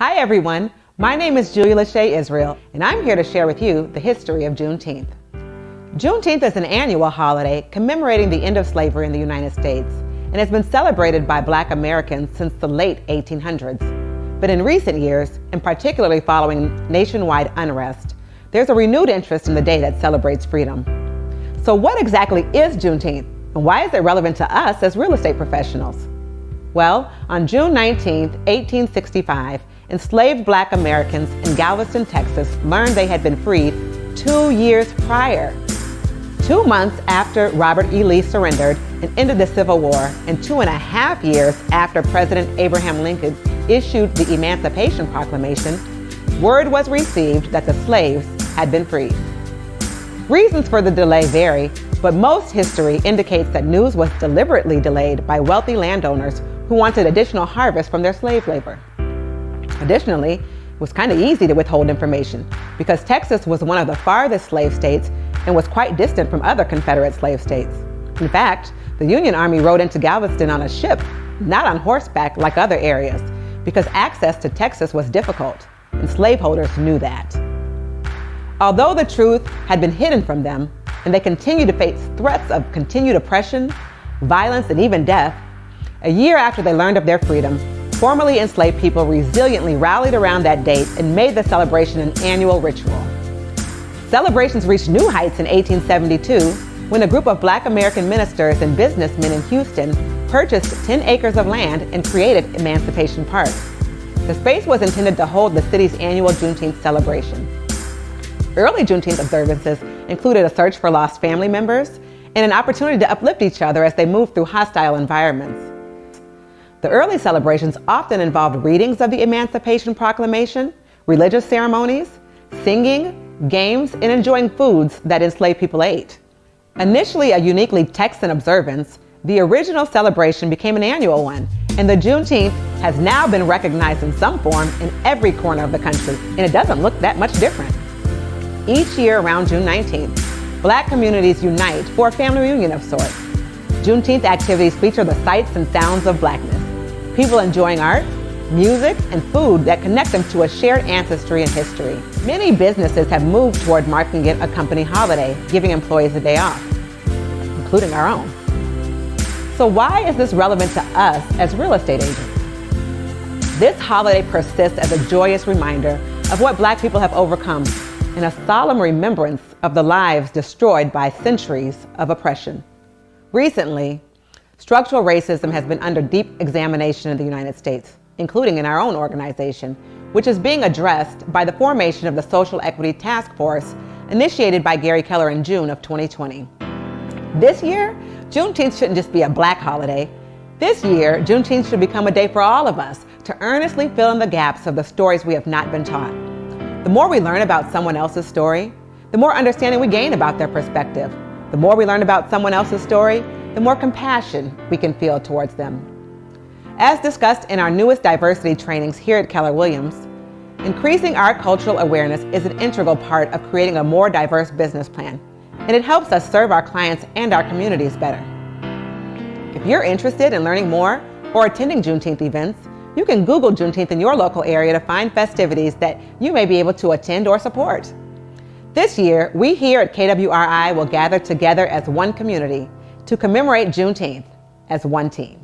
Hi everyone, my name is Lashay, and I'm here to share with you the history of Juneteenth. Juneteenth is an annual holiday commemorating the end of slavery in the United States and has been celebrated by Black Americans since the late 1800s. But in recent years, and particularly following nationwide unrest, there's a renewed interest in the day that celebrates freedom. So what exactly is Juneteenth, and why is it relevant to us as real estate professionals? Well, on June 19, 1865, enslaved Black Americans in Galveston, Texas, learned they had been freed 2 years prior. 2 months after Robert E. Lee surrendered and ended the Civil War, and 2.5 years after President Abraham Lincoln issued the Emancipation Proclamation, word was received that the slaves had been freed. Reasons for the delay vary, but most history indicates that news was deliberately delayed by wealthy landowners who wanted additional harvest from their slave labor. Additionally, it was kind of easy to withhold information because Texas was one of the farthest slave states and was quite distant from other Confederate slave states. In fact, the Union Army rode into Galveston on a ship, not on horseback like other areas, because access to Texas was difficult, and slaveholders knew that. Although the truth had been hidden from them, and they continued to face threats of continued oppression, violence, and even death, a year after they learned of their freedom, formerly enslaved people resiliently rallied around that date and made the celebration an annual ritual. Celebrations reached new heights in 1872 when a group of Black American ministers and businessmen in Houston purchased 10 acres of land and created Emancipation Park. The space was intended to hold the city's annual Juneteenth celebration. Early Juneteenth observances included a search for lost family members and an opportunity to uplift each other as they moved through hostile environments. The early celebrations often involved readings of the Emancipation Proclamation, religious ceremonies, singing, games, and enjoying foods that enslaved people ate. Initially a uniquely Texan observance, the original celebration became an annual one, and the Juneteenth has now been recognized in some form in every corner of the country, and it doesn't look that much different. Each year around June 19th, Black communities unite for a family reunion of sorts. Juneteenth activities feature the sights and sounds of Blackness. People enjoying art, music, and food that connect them to a shared ancestry and history. Many businesses have moved toward marking it a company holiday, giving employees a day off, including our own. So why is this relevant to us as real estate agents? This holiday persists as a joyous reminder of what Black people have overcome and a solemn remembrance of the lives destroyed by centuries of oppression. Recently, structural racism has been under deep examination in the United States, including in our own organization, which is being addressed by the formation of the Social Equity Task Force initiated by Gary Keller in June of 2020. This year, Juneteenth shouldn't just be a Black holiday. This year, Juneteenth should become a day for all of us to earnestly fill in the gaps of the stories we have not been taught. The more we learn about someone else's story, the more understanding we gain about their perspective. The more we learn about someone else's story, the more compassion we can feel towards them. As discussed in our newest diversity trainings here at Keller Williams, increasing our cultural awareness is an integral part of creating a more diverse business plan, and it helps us serve our clients and our communities better. If you're interested in learning more or attending Juneteenth events, you can Google Juneteenth in your local area to find festivities that you may be able to attend or support. This year, we here at KWRI will gather together as one community to commemorate Juneteenth as one team.